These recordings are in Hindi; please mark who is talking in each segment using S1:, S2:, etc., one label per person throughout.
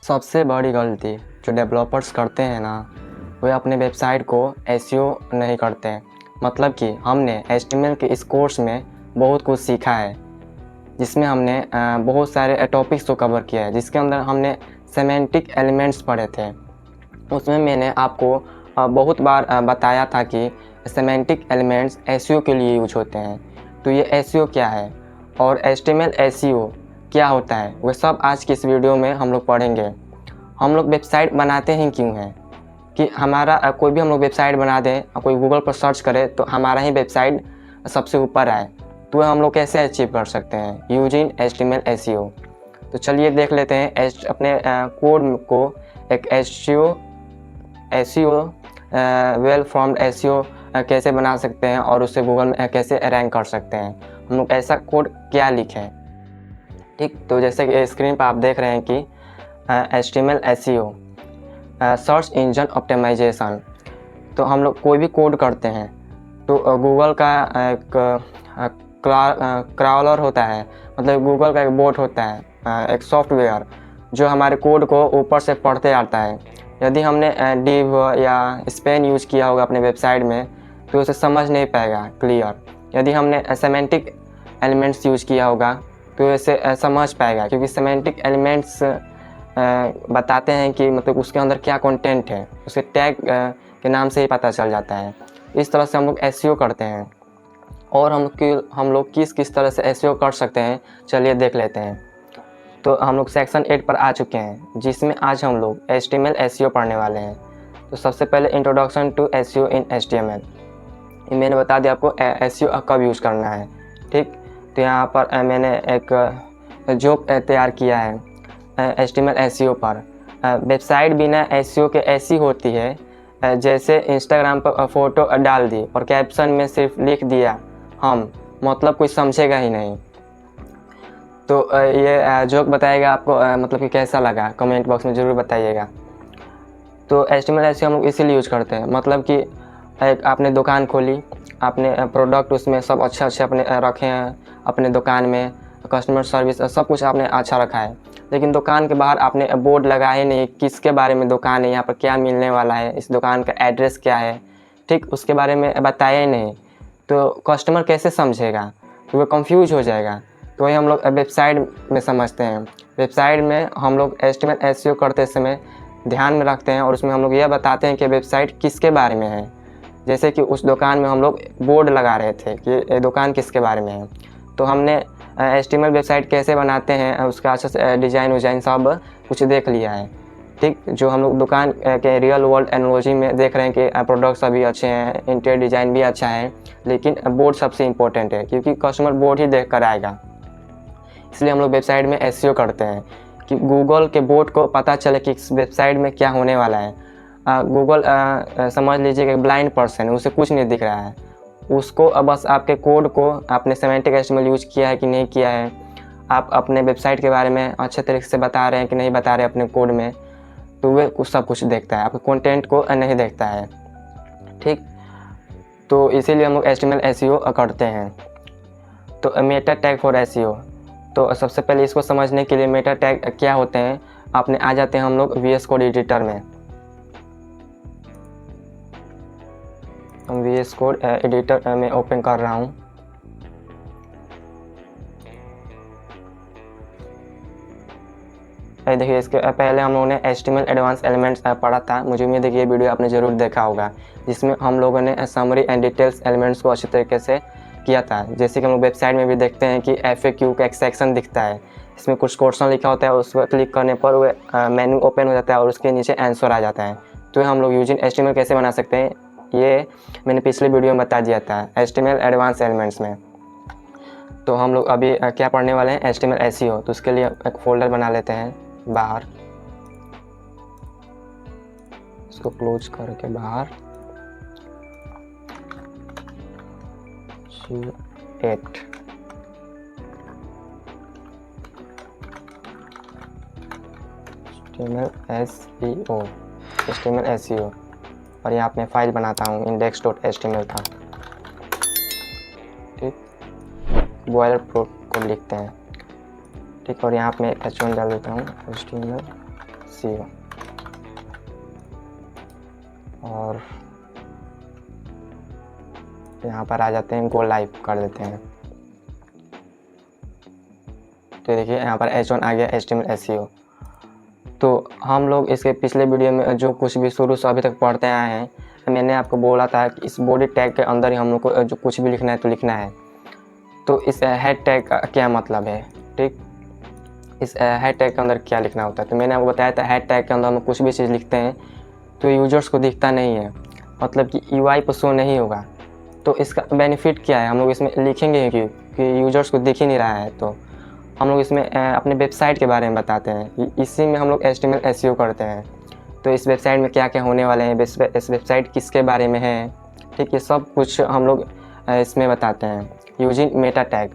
S1: सबसे बड़ी गलती जो डेवलपर्स करते हैं ना, वे अपने वेबसाइट को एसईओ नहीं करते। मतलब कि हमने HTML के इस कोर्स में बहुत कुछ सीखा है, जिसमें हमने बहुत सारे टॉपिक्स को कवर किया है, जिसके अंदर हमने सेमेंटिक एलिमेंट्स पढ़े थे। उसमें मैंने आपको बहुत बार बताया था कि सेमेंटिक एलिमेंट्स एसईओ के लिए यूज होते हैं। तो ये एसईओ क्या है और HTML एसईओ क्या होता है, वह सब आज की इस वीडियो में हम लोग पढ़ेंगे। हम लोग वेबसाइट बनाते हैं क्यों हैं कि हमारा कोई भी हम लोग वेबसाइट बना दें, कोई गूगल पर सर्च करे तो हमारा ही वेबसाइट सबसे ऊपर आए, तो हम लोग कैसे अचीव कर सकते हैं यूजिंग HTML एसईओ। तो चलिए देख लेते हैं अपने कोड को एक एसईओ वेल फॉर्म्ड एसईओ कैसे बना सकते हैं और उसे गूगल में कैसे रैंक कर सकते हैं। हम लोग ऐसा कोड क्या लिखें, ठीक। तो जैसे कि स्क्रीन पर आप देख रहे हैं कि HTML SEO search engine optimisation. तो हम लोग कोई भी कोड करते हैं तो गूगल का एक क्राउलर होता है, मतलब गूगल का एक बोट होता है, एक सॉफ्टवेयर जो हमारे कोड को ऊपर से पढ़ते आता है। यदि हमने डिव या स्पेन यूज़ किया होगा अपने वेबसाइट में तो उसे समझ नहीं पाएगा क्लियर। यदि हमने सेमेंटिक एलिमेंट्स यूज़ किया होगा तो इसे समझ पाएगा, क्योंकि सेमेंटिक एलिमेंट्स बताते हैं कि मतलब उसके अंदर क्या कंटेंट है, उसके टैग के नाम से ही पता चल जाता है। इस तरह से हम लोग एसईओ करते हैं। और हम लोग किस किस तरह से एसईओ कर सकते हैं, चलिए देख लेते हैं। तो हम लोग सेक्शन 8 पर आ चुके हैं, जिसमें आज हम लोग HTML एसईओ पढ़ने वाले हैं। तो सबसे पहले introduction to SEO in HTML। मैंने बता दिया आपको एसईओ कब यूज़ करना है, ठीक। तो यहाँ पर मैंने एक जॉब तैयार किया है HTML एसईओ पर। वेबसाइट बिना एसईओ के ऐसी होती है जैसे इंस्टाग्राम पर फ़ोटो डाल दी और कैप्शन में सिर्फ लिख दिया हम, मतलब कोई समझेगा ही नहीं। तो ये जोक बताएगा आपको मतलब कि कैसा लगा, कमेंट बॉक्स में ज़रूर बताइएगा। तो HTML एसईओ हम लोग इसीलिए यूज करते हैं, मतलब कि एक आपने दुकान खोली, आपने प्रोडक्ट उसमें सब अच्छे अपने रखे हैं, अपने दुकान में कस्टमर सर्विस सब कुछ आपने अच्छा रखा है, लेकिन दुकान के बाहर आपने बोर्ड लगाए नहीं किसके बारे में दुकान है, यहाँ पर क्या मिलने वाला है, इस दुकान का एड्रेस क्या है, ठीक, उसके बारे में बताया ही नहीं। तो कस्टमर कैसे समझेगा, तो वो कंफ्यूज हो जाएगा। तो वही हम लोग वेबसाइट में समझते हैं। वेबसाइट में हम लोग HTML एसईओ करते समय ध्यान में रखते हैं और उसमें हम लोग यह बताते हैं कि वेबसाइट किसके बारे में है। जैसे कि उस दुकान में हम लोग बोर्ड लगा रहे थे कि ये दुकान किसके बारे में है, तो हमने HTML वेबसाइट कैसे बनाते हैं उसका अच्छे से डिज़ाइन सब कुछ देख लिया है, ठीक। जो हम लोग दुकान के रियल वर्ल्ड एनालॉजी में देख रहे हैं कि प्रोडक्ट सभी अच्छे हैं, इंटीरियर डिज़ाइन भी अच्छा है, लेकिन बोर्ड सबसे इम्पोर्टेंट है, क्योंकि कस्टमर बोर्ड ही देख कर आएगा। इसलिए हम लोग वेबसाइट में एसईओ करते हैं कि गूगल के बोर्ड को पता चले कि इस वेबसाइट में क्या होने वाला है। गूगल समझ लीजिए कि ब्लाइंड पर्सन है, उसे कुछ नहीं दिख रहा है, उसको बस आपके कोड को आपने सेमेंटिक HTML यूज किया है कि नहीं किया है, आप अपने वेबसाइट के बारे में अच्छे तरीके से बता रहे हैं कि नहीं बता रहे अपने कोड में, तो वह सब कुछ देखता है, आपके कंटेंट को नहीं देखता है, ठीक। तो इसीलिए हम लोग HTML एसईओ करते हैं। तो मेटा टैग फॉर एसईओ, तो सबसे पहले इसको समझने के लिए मेटा टैग क्या होते हैं, आपने आ जाते हैं हम लोग VS कोड एडिटर में। VS कोड एडिटर में ओपन कर रहा हूँ। देखिए इसके पहले हम लोगों ने HTML एडवांस एलिमेंट्स पढ़ा था, मुझे उम्मीद है कि ये वीडियो आपने ज़रूर देखा होगा, जिसमें हम लोगों ने समरी एंड डिटेल्स एलिमेंट्स को अच्छी तरीके से किया था। जैसे कि हम लोग वेबसाइट में भी देखते हैं कि FAQ का एक सेक्शन दिखता है, इसमें कुछ क्वेश्चन लिखा होता है, उस पर क्लिक करने पर वो मेन्यू ओपन हो जाता है और उसके नीचे आंसर आ जाता है। तो हम लोग यूजिंग HTML कैसे बना सकते हैं, ये मैंने पिछले वीडियो में बता दिया था HTML एडवांस एलिमेंट्स में। तो हम लोग अभी क्या पढ़ने वाले हैं, HTML एसईओ। तो उसके लिए एक फोल्डर बना लेते हैं बाहर, इसको क्लोज करके बाहर 8 HTML एसईओ और यहाँ पे फाइल बनाता हूँ index.html का, ठीक। बॉयलर प्रूफ को लिखते हैं, ठीक। और यहाँ पे H1 डाल देता हूँ HTML SEO और यहाँ पर आ जाते हैं, गो लाइव कर देते हैं। तो देखिए यहाँ पर H1 आ गया, HTML SEO। तो हम लोग इसके पिछले वीडियो में जो कुछ भी शुरू से अभी तक पढ़ते आए हैं, मैंने आपको बोला था कि इस बॉडी टैग के अंदर ही हम लोग को जो कुछ भी लिखना है तो लिखना है। तो इस हेड टैग का क्या मतलब है, ठीक, इस हेड टैग के अंदर क्या लिखना होता है। तो मैंने आपको बताया था हेड टैग के अंदर हम कुछ भी चीज़ लिखते हैं तो यूजर्स को दिखता नहीं है, मतलब कि UI पर शो नहीं होगा। तो इसका बेनिफिट क्या है, हम लोग इसमें लिखेंगे कि यूजर्स को दिख ही नहीं रहा है। तो हम लोग इसमें अपने वेबसाइट के बारे में बताते हैं, इसी में हम लोग HTML SEO करते हैं। तो इस वेबसाइट में क्या क्या होने वाले हैं, इस वेबसाइट किसके बारे में है, ठीक, ये सब कुछ हम लोग इसमें बताते हैं यूजिंग मेटा टैग।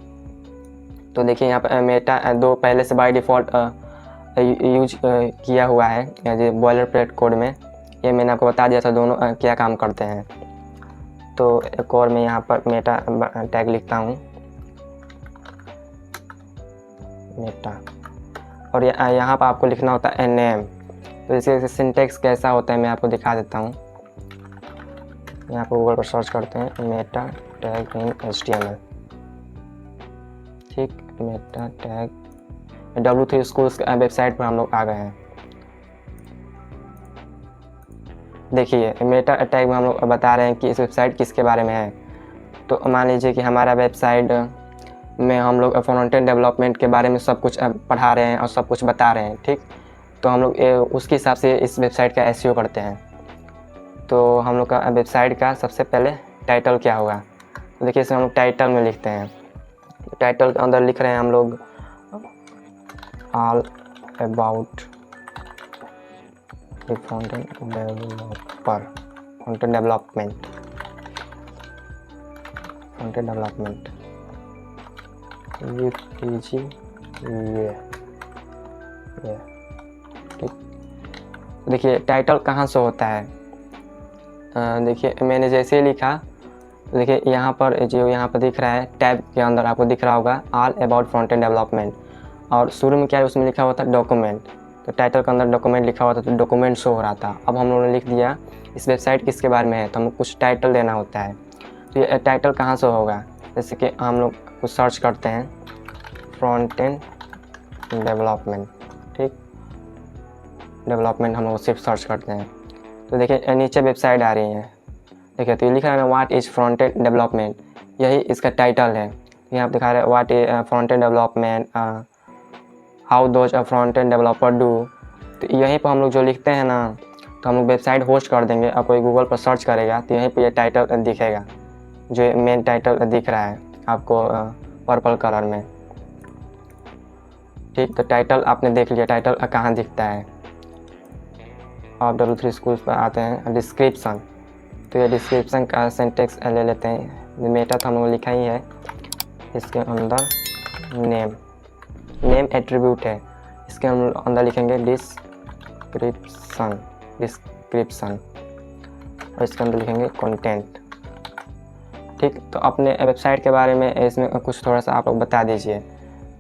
S1: तो देखिए यहाँ पर मेटा दो पहले से बाय डिफ़ॉल्ट यूज किया हुआ है ये बॉयलर प्लेट कोड में, ये मैंने आपको बता दिया था दोनों क्या काम करते हैं। तो एक और मैं यहाँ पर मेटा टैग लिखता हूँ, मेटा, और यहाँ पर आपको लिखना होता है नेम। तो इसके सिंटेक्स कैसा होता है मैं आपको दिखा देता हूँ। यहाँ पर गूगल पर सर्च करते हैं मेटा टैग इन HTML, ठीक, Meta tag W3 schools website पर हम लोग आ गए हैं। देखिए मेटा टैग में हम लोग बता रहे हैं कि इस वेबसाइट किसके बारे में है। तो मान लीजिए कि हमारा वेबसाइट में हम लोग फ्रंट एंड डेवलपमेंट के बारे में सब कुछ पढ़ा रहे हैं और सब कुछ बता रहे हैं, ठीक। तो हम लोग उसके हिसाब से इस वेबसाइट का SEO करते हैं। तो हम लोग का वेबसाइट का सबसे पहले टाइटल क्या होगा, तो देखिए इसमें हम लोग टाइटल में लिखते हैं। टाइटल के अंदर लिख रहे हैं हम लोग all about the front end developer, front end development, front end development UPG, ये ठीक। देखिए टाइटल कहाँ से होता है, देखिए मैंने जैसे ही लिखा, देखिए यहाँ पर जो यहाँ पर दिख रहा है टैब के अंदर आपको दिख रहा होगा all about front end development, और शुरू में क्या है उसमें लिखा हुआ था डॉक्यूमेंट। तो टाइटल के अंदर डॉक्यूमेंट लिखा हुआ था तो डॉक्यूमेंट शो हो रहा था। अब हम लोगों ने लिख दिया इस वेबसाइट किसके बारे में है, तो हमको कुछ टाइटल देना होता है। तो ये टाइटल कहाँ से होगा, जैसे कि हम लोग कुछ सर्च करते हैं फ्रंट एंड डेवलपमेंट, ठीक, डेवलपमेंट हम लोग सिर्फ सर्च करते हैं। तो देखिए नीचे वेबसाइट आ रही है, देखिए तो ये लिखा है what is front end development, यही इसका टाइटल है। यहाँ पे दिखा रहा है what is front end development, how those a front end developer do. तो यहीं पर हम लोग जो लिखते हैं ना, तो हम लोग वेबसाइट होस्ट कर देंगे और कोई गूगल पर सर्च करेगा तो यहीं पर ये टाइटल दिखेगा, जो मेन टाइटल दिख रहा है आपको पर्पल कलर में, ठीक। तो टाइटल आपने देख लिया, टाइटल कहाँ दिखता है। अब W3 स्कूल्स पर आते हैं डिस्क्रिप्शन। तो ये डिस्क्रिप्शन का सिंटेक्स ले लेते हैं, मेटा तो हम लोग लिखा ही है, इसके अंदर नेम एट्रीब्यूट है, इसके हम अंदर लिखेंगे डिस्क्रिप्शन और इसके अंदर लिखेंगे कंटेंट, ठीक। तो अपने वेबसाइट के बारे में इसमें कुछ थोड़ा सा आप लोग बता दीजिए,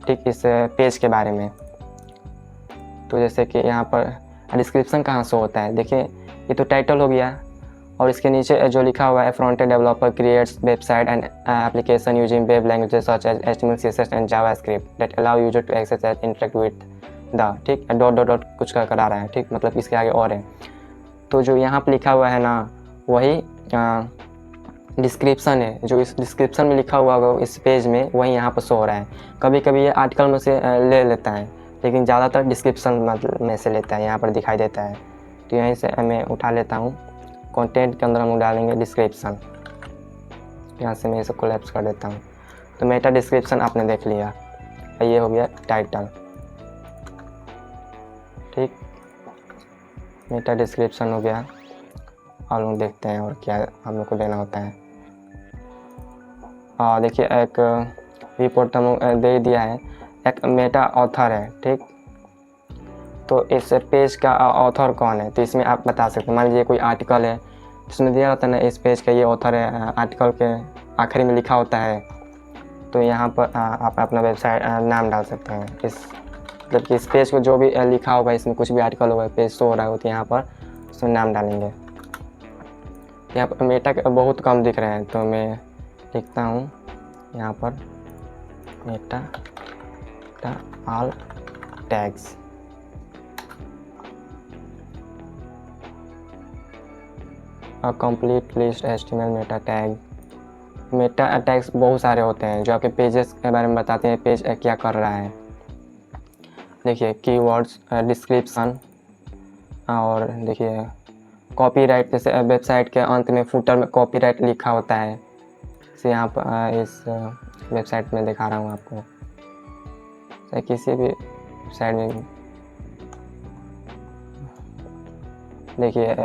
S1: ठीक, इस पेज के बारे में। तो जैसे कि यहाँ पर डिस्क्रिप्शन कहाँ से होता है, देखिए ये तो टाइटल हो गया, और इसके नीचे जो लिखा हुआ है front end developer creates website and application using web languages such as HTML CSS and JavaScript that allow user to access and interact with the, ठीक, डॉट डॉट डॉट कुछ करा रहा है, ठीक, मतलब इसके आगे और है। तो जो यहाँ पर लिखा हुआ है ना, वही डिस्क्रिप्शन है, जो इस डिस्क्रिप्शन में लिखा हुआ होगा इस पेज में वही यहाँ पर शो हो रहा है। कभी कभी ये आर्टिकल में से ले लेता है, लेकिन ज़्यादातर डिस्क्रिप्शन में से लेता है, यहाँ पर दिखाई देता है। तो यहीं से मैं उठा लेता हूँ, कंटेंट के अंदर हम डालेंगे डिस्क्रिप्शन, यहाँ से मैं इसे कोलैप्स कर देता हूँ। तो मेटा डिस्क्रिप्शन आपने देख लिया, ये हो गया टाइटल, ठीक, मेटा डिस्क्रिप्शन हो गया। और लोग देखते हैं और क्या हम लोग को देना होता है। देखिए एक रिपोर्ट हम दे दिया है, एक मेटा ऑथर है, ठीक। तो इस पेज का ऑथर कौन है, तो इसमें आप बता सकते हैं। मान लीजिए कोई आर्टिकल है, इसमें दिया होता है ना इस पेज का ये ऑथर है, आर्टिकल के आखिरी में लिखा होता है। तो यहाँ पर आप अपना वेबसाइट नाम डाल सकते हैं, इस मतलब कि इस पेज को जो भी लिखा होगा, इसमें कुछ भी आर्टिकल होगा, पेज शो हो रहा हो, तो यहाँ पर उसमें नाम डालेंगे। यहाँ पर मेटा के बहुत कम दिख रहे हैं, तो मैं लिखता हूँ यहाँ पर Meta all tags. Complete list HTML Meta tag. Meta tags बहुत सारे होते हैं जो आपके पेजेस के बारे में बताते हैं, पेज क्या कर रहा है। देखिए कीवर्ड्स, डिस्क्रिप्शन, और देखिए कॉपीराइट, जैसे वेबसाइट के अंत में फुटर में कॉपीराइट लिखा होता है। जैसे यहाँ पर इस वेबसाइट में दिखा रहा हूँ आपको, चाहे किसी भी वेबसाइट में देखिए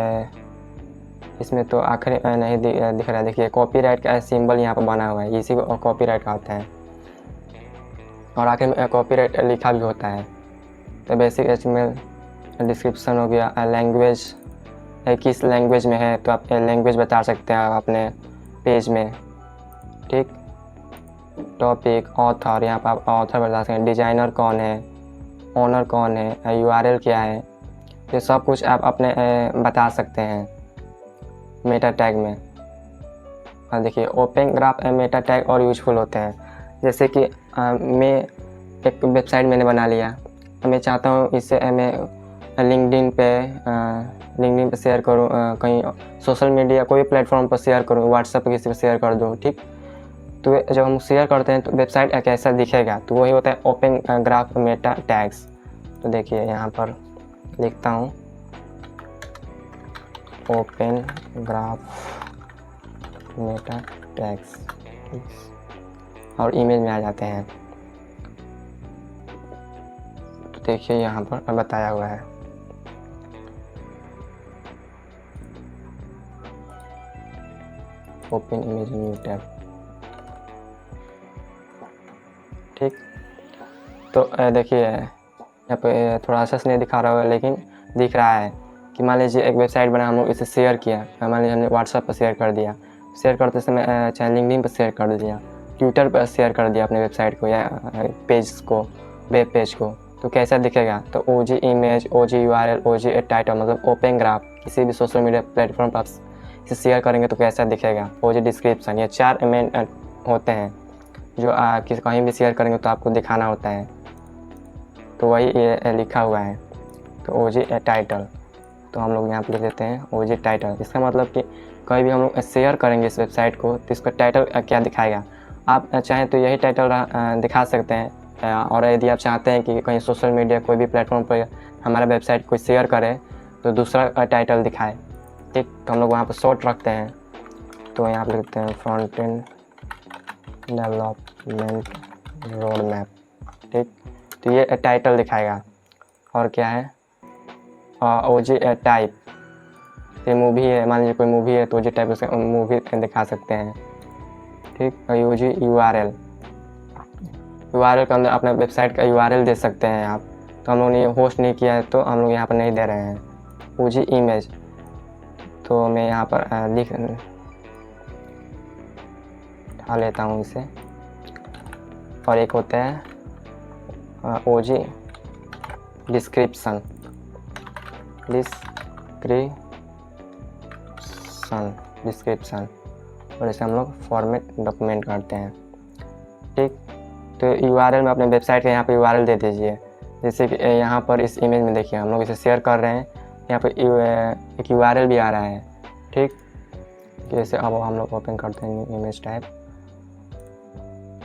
S1: इसमें तो आखिर नहीं दिख रहा है। देखिए कॉपीराइट का सिंबल यहाँ पर बना हुआ है, इसी को कॉपीराइट कहते हैं, और आखिर में कॉपीराइट लिखा भी होता है। तो बेसिक HTML डिस्क्रिप्शन हो गया। लैंग्वेज, किस लैंग्वेज में है तो आप लैंग्वेज बता सकते हैं अपने पेज में, ठीक। टॉपिक, ऑथर, यहाँ पर आप ऑथर बता सकते हैं। डिज़ाइनर कौन है, ओनर कौन है, URL क्या है, ये सब कुछ आप अपने बता सकते हैं मेटा टैग में। और देखिए ओपन ग्राफ मेटा टैग और यूजफुल होते हैं। जैसे कि मैं एक वेबसाइट मैंने बना लिया, मैं चाहता हूँ इससे मैं लिंक्डइन पे शेयर करूँ, कहीं सोशल मीडिया कोई प्लेटफॉर्म पर शेयर करूँ, व्हाट्सएप पर किसी पर शेयर कर दूँ, ठीक। तो जब हम शेयर करते हैं तो वेबसाइट कैसा दिखेगा, तो वही होता है ओपन ग्राफ मेटा टैग्स। तो देखिए यहाँ पर लिखता हूँ ओपन ग्राफ मेटा टैग्स, और इमेज में आ जाते हैं। तो देखिए यहाँ पर बताया हुआ है। ओपन इमेज न्यू टैब, ठीक। तो देखिए यहाँ पे थोड़ा सा नहीं दिखा रहा होगा, लेकिन दिख रहा है कि मान लीजिए एक वेबसाइट बना, हम लोग इसे शेयर किया, मान लीजिए हमने व्हाट्सएप पर शेयर कर दिया, शेयर करते समय चाहे लिंक्डइन पर शेयर कर दिया, ट्विटर पर शेयर कर दिया अपने वेबसाइट को या पेज को, वेब पेज को, तो कैसा दिखेगा। तो OG image, OG URL, OG title, मतलब ओपन ग्राफ, किसी भी सोशल मीडिया प्लेटफॉर्म पर आप इसे शेयर करेंगे तो कैसा दिखेगा। OG डिस्क्रिप्शन, ये 4 मेन होते हैं जो कहीं भी शेयर करेंगे तो आपको दिखाना होता है, तो वही ये लिखा हुआ है। तो OG टाइटल, तो हम लोग यहाँ पर लिख देते हैं OG टाइटल। इसका मतलब कि कहीं भी हम लोग शेयर करेंगे इस वेबसाइट को तो इसका टाइटल क्या दिखाएगा। आप चाहें तो यही टाइटल दिखा सकते हैं, और यदि आप चाहते हैं कि कहीं सोशल मीडिया कोई भी प्लेटफॉर्म पर हमारा वेबसाइट कोई शेयर करे तो दूसरा टाइटल दिखाए, ठीक। तो हम लोग वहाँ पर शॉर्ट रखते हैं, तो यहाँ पर लिखते हैं front end development road map, ठीक। तो ये टाइटल दिखाएगा। और क्या है OG टाइप, ये मूवी है, मान लीजिए कोई मूवी है तो OG टाइप उसका मूवी दिखा सकते हैं, ठीक। OG URL, URL के अंदर अपने वेबसाइट का URL दे सकते हैं आप, तो हम लोग ने होस्ट नहीं किया है तो हम लोग यहाँ पर नहीं दे रहे हैं। OG इमेज, तो मैं यहाँ पर उठा लेता हूँ इसे। और एक होता है OG डिस्क्रिप्शन, और इसे हम लोग फॉर्मेट डॉक्यूमेंट करते हैं, ठीक। तो URL में अपने वेबसाइट का यहाँ पे URL दे दीजिए। जैसे कि यहाँ पर इस इमेज में देखिए हम लोग इसे शेयर कर रहे हैं, यहाँ पर एक URL भी आ रहा है, ठीक। जैसे अब हम लोग ओपन करते हैं इमेज टाइप,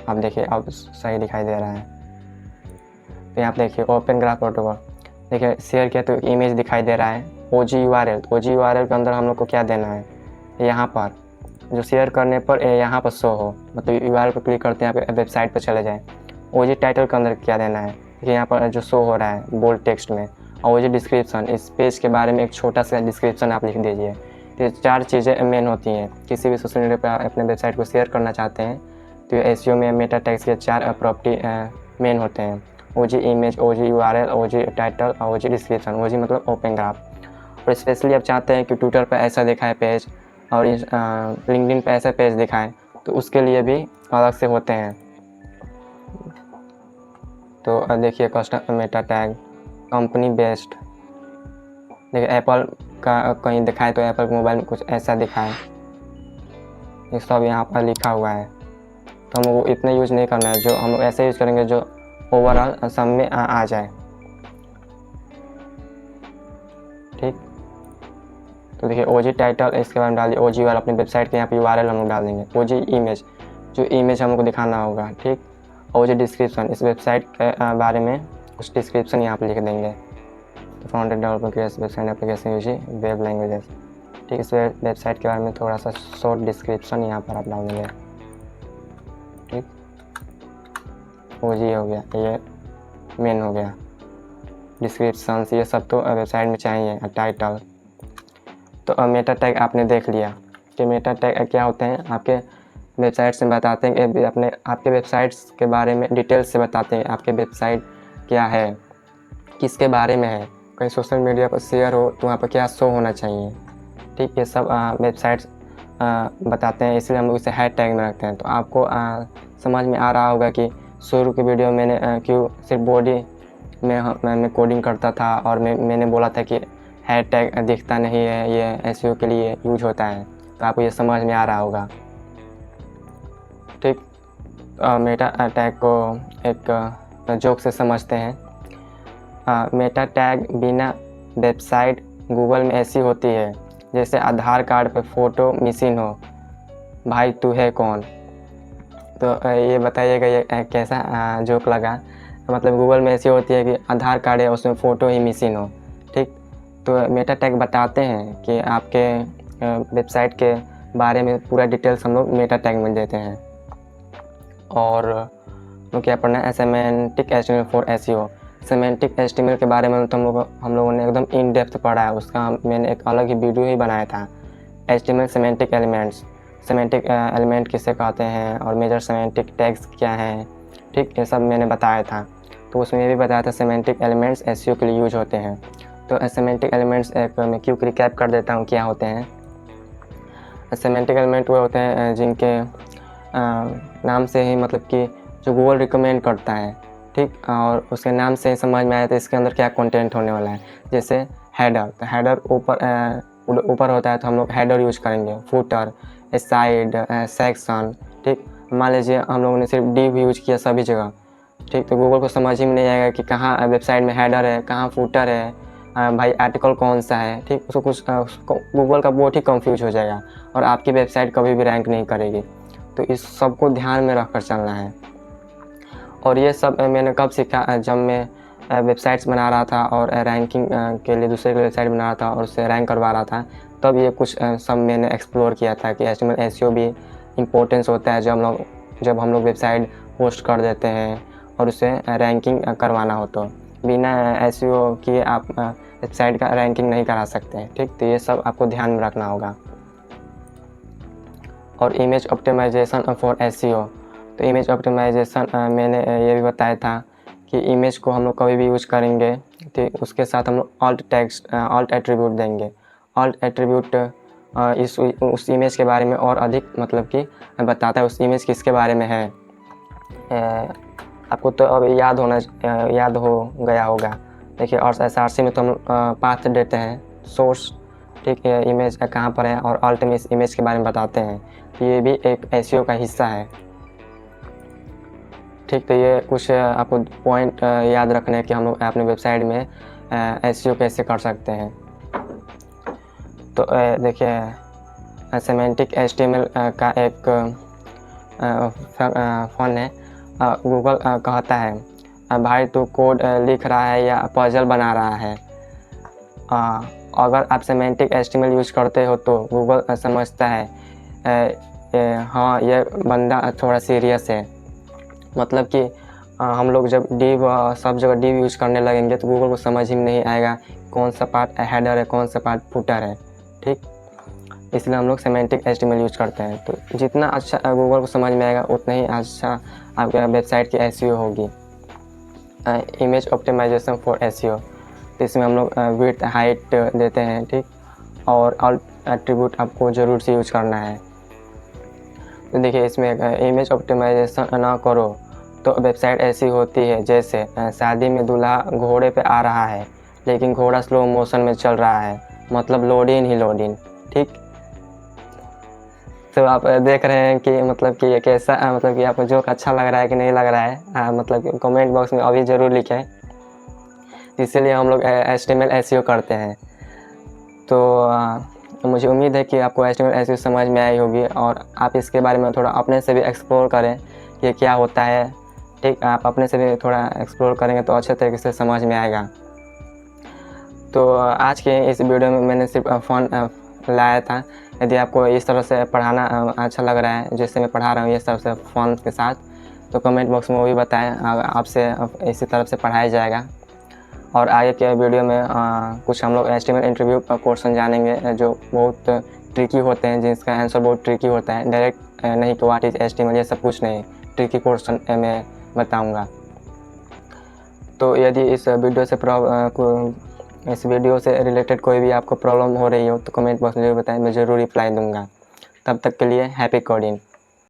S1: अब देखिए अब सही दिखाई दे रहा है। तो यहाँ पर देखिए ओपन ग्राफ प्रोटोकॉल, देखिए शेयर किया तो इमेज दिखाई दे रहा है। OG URL के अंदर हम लोग को क्या देना है, यहाँ पर जो शेयर करने पर यहाँ पर शो हो, मतलब URL पर क्लिक करते हैं यहाँ पे वेबसाइट पर चले जाएँ। OG टाइटल के अंदर क्या देना है, देखिए यहाँ पर जो शो हो रहा है बोल्ड टेक्स्ट में। और OG डिस्क्रिप्शन, इस पेज के बारे में एक छोटा सा डिस्क्रिप्शन आप लिख दीजिए। तो ये 4 चीज़ें मेन होती हैं, किसी भी सोशल मीडिया पर अपने वेबसाइट को शेयर करना चाहते हैं तो SEO में मेटा टैग्स के 4 प्रॉपर्टी मेन होते हैं। OG image, OG URL, OG title और OG डिस्क्रिप्शन। OG मतलब ओपन ग्राफ। और स्पेशली आप चाहते हैं कि ट्विटर पर ऐसा दिखाए पेज और लिंक्डइन पे ऐसा पेज दिखाएं तो उसके लिए भी अलग से होते हैं। तो देखिए custom Meta tag, company based, देखिए एप्पल का कहीं दिखाए तो एप्पल के मोबाइल में कुछ ऐसा दिखाए, ये सब यहाँ पर लिखा हुआ है। तो हमको इतना यूज़ नहीं करना है, जो हम लोग ऐसे यूज़ करेंगे जो ओवरऑल सब में आ जाए। ठीक, तो देखिए ओजी टाइटल इसके बारे में डाल दिए, ओजी वाला अपनी वेबसाइट के यहाँ पे URL हम लोग डाल देंगे, ओजी इमेज जो इमेज हमको दिखाना होगा। ठीक, ओजी डिस्क्रिप्शन इस वेबसाइट के बारे में कुछ डिस्क्रिप्शन यहाँ पे लिख देंगे। तो front end developer create website application यूजी वेब लैंग्वेजेस। ठीक, इस वेबसाइट के बारे में थोड़ा सा शॉर्ट डिस्क्रिप्शन यहाँ पर आप डाल देंगे। ठीक, ओजी हो गया, ये मेन हो गया, डिस्क्रिप्शन ये सब तो वेबसाइट में चाहिए, टाइटल। तो मेटा टैग आपने देख लिया कि मेटा टैग क्या होते हैं, आपके वेबसाइट से बताते हैं कि आपके वेबसाइट्स के बारे में डिटेल से बताते हैं, आपके वेबसाइट क्या है, किसके बारे में है, कहीं सोशल मीडिया पर शेयर हो तो वहाँ पर क्या शो होना चाहिए। ठीक, ये सब वेबसाइट्स बताते हैं, इसलिए हम लोग इसे हैशटैग में रखते हैं। तो आपको समझ में आ रहा होगा कि शुरू के वीडियो मैंने क्यों सिर्फ बॉडी में मैं कोडिंग करता था और मैंने बोला था कि हैशटैग दिखता नहीं है, ये एसईओ के लिए यूज होता है। तो आपको ये समझ में आ रहा होगा। ठीक, मेटा टैग को एक जोक से समझते हैं। मेटा टैग बिना वेबसाइट गूगल में ऐसी होती है जैसे आधार कार्ड पे फ़ोटो मिसिंग हो, भाई तू है कौन। तो ये बताइएगा ये कैसा जोक लगा। मतलब गूगल में ऐसी होती है कि आधार कार्ड है उसमें फ़ोटो ही मिसिंग हो। ठीक, तो मेटा टैग बताते हैं कि आपके वेबसाइट के बारे में पूरा डिटेल्स हम लोग मेटा टैग में देते हैं। और तो क्या पढ़ना है, semantic HTML for SEO. Semantic HTML के बारे में तो हम लोगों ने एकदम इन डेप्थ पढ़ा है, उसका मैंने एक अलग ही वीडियो ही बनाया था। HTML semantic elements, semantic element किसे कहते हैं और मेजर सेमेंटिक टैग्स क्या हैं। ठीक, ये सब मैंने बताया था। तो उसमें ये भी बताया था सेमेंटिक एलिमेंट्स एसईओ के लिए यूज होते हैं। तो सेमेंटिक एलिमेंट्स एक मैं क्यों रिकैप कर देता हूँ क्या होते हैं। सेमेंटिक एलिमेंट वो होते हैं जिनके नाम से ही मतलब कि जो गूगल रिकमेंड करता है। ठीक, और उसके नाम से ही समझ में आया तो इसके अंदर क्या कंटेंट होने वाला है। जैसे हेडर, तो हेडर ऊपर होता है तो हम लोग हेडर यूज करेंगे, फुटर, साइड, सेक्शन। ठीक, मान लीजिए हम लोगों ने सिर्फ डिव यूज किया सभी जगह। ठीक, तो गूगल को समझ ही में नहीं आएगा कि कहाँ वेबसाइट में हेडर है, कहाँ फुटर है, भाई आर्टिकल कौन सा है। ठीक, उसको कुछ गूगल का बहुत ही कंफ्यूज हो जाएगा और आपकी वेबसाइट कभी भी रैंक नहीं करेगी। तो इस सब को ध्यान में रख कर चलना है। और ये सब मैंने कब सीखा, जब मैं वेबसाइट्स बना रहा था और रैंकिंग के लिए दूसरे की वेबसाइट बना रहा था और उससे रैंक करवा रहा था, तब ये कुछ सब मैंने एक्सप्लोर किया था कि एचटीएमएल एसईओ भी इम्पोर्टेंस होता है जब हम लोग वेबसाइट होस्ट कर देते हैं और उसे रैंकिंग करवाना हो। तो बिना एसईओ किए आप वेबसाइट का रैंकिंग नहीं करा सकते। ठीक, तो ये सब आपको ध्यान में रखना होगा। और इमेज ऑप्टिमाइजेशन फॉर एसईओ, तो इमेज ऑप्टिमाइजेशन मैंने ये भी बताया था कि इमेज को हम लोग कभी भी यूज करेंगे तो उसके साथ हम लोग ऑल्ट एट्रीब्यूट देंगे। ऑल्ट एट्रीब्यूट उस इमेज के बारे में और अधिक मतलब कि बताता है उस इमेज किसके बारे में है। आपको तो अब याद हो गया होगा। देखिए, और SRC में तो हम पाथ देते हैं, सोर्स। ठीक है, इमेज कहाँ पर है, और ऑल्ट में इस इमेज के बारे में बताते हैं। तो ये भी एक एसईओ का हिस्सा है। ठीक, तो ये कुछ आपको पॉइंट याद रखने कि हम लोग अपने वेबसाइट में एसईओ कैसे कर सकते हैं। तो देखिए, सेमेंटिक एचटीएमएल का एक फ़न है। गूगल कहता है, भाई तू कोड लिख रहा है या पजल बना रहा है। अगर आप सेमेंटिक एचटीएमएल यूज करते हो तो गूगल समझता है हाँ ये बंदा थोड़ा सीरियस है। मतलब कि हम लोग जब डिव सब जगह डिव यूज करने लगेंगे तो गूगल को समझ ही नहीं आएगा कौन सा पार्ट हेडर है, कौन सा पार्ट फुटर है। ठीक, इसलिए हम लोग सेमेंटिक एचटीएमएल यूज करते हैं। तो जितना अच्छा गूगल को समझ में आएगा उतना ही अच्छा आपके वेबसाइट की एसईओ होगी। इमेज ऑप्टिमाइजेशन फॉर एसईओ, तो इसमें हम लोग विड्थ हाइट देते हैं। ठीक, और ऑल एट्रीब्यूट आपको ज़रूर से यूज करना है। तो देखिए, इसमें इमेज ऑप्टिमाइजेशन ना करो तो वेबसाइट ऐसी होती है जैसे शादी में दूल्हा घोड़े पे आ रहा है लेकिन घोड़ा स्लो मोशन में चल रहा है, मतलब लोडिंग ही लोडिंग। ठीक, तो आप देख रहे हैं कि मतलब कि ये कैसा मतलब कि आपको जोक अच्छा लग रहा है कि नहीं लग रहा है, मतलब कमेंट बॉक्स में अभी ज़रूर लिखें। इसीलिए हम लोग HTML SEO करते हैं। तो मुझे उम्मीद है कि आपको HTML SEO समझ में आई होगी और आप इसके बारे में थोड़ा अपने से भी एक्सप्लोर करें कि क्या होता है। ठीक, आप अपने से भी थोड़ा एक्सप्लोर करेंगे तो अच्छे तरीके से समझ में आएगा। तो आज के इस वीडियो में मैंने सिर्फ फ़ोन लाया था। यदि आपको इस तरह से पढ़ाना अच्छा लग रहा है जैसे मैं पढ़ा रहा हूँ इस तरह से फ़ोन के साथ, तो कमेंट बॉक्स में वो भी बताएं, आपसे इसी तरह से पढ़ाया जाएगा। और आगे के वीडियो में कुछ हम लोग HTML इंटरव्यू क्वेश्चन जानेंगे जो बहुत ट्रिकी होते हैं, जिसका आंसर बहुत ट्रिकी होता है। डायरेक्ट नहीं कि व्हाट इज़ HTML, ये सब कुछ नहीं, ट्रिकी क्वेश्चन मैं बताऊंगा। तो यदि इस वीडियो से रिलेटेड कोई भी आपको प्रॉब्लम हो रही हो तो कमेंट बॉक्स में ज़रूर बताएं, मैं ज़रूर रिप्लाई दूंगा। तब तक के लिए हैप्पी कोडिंग।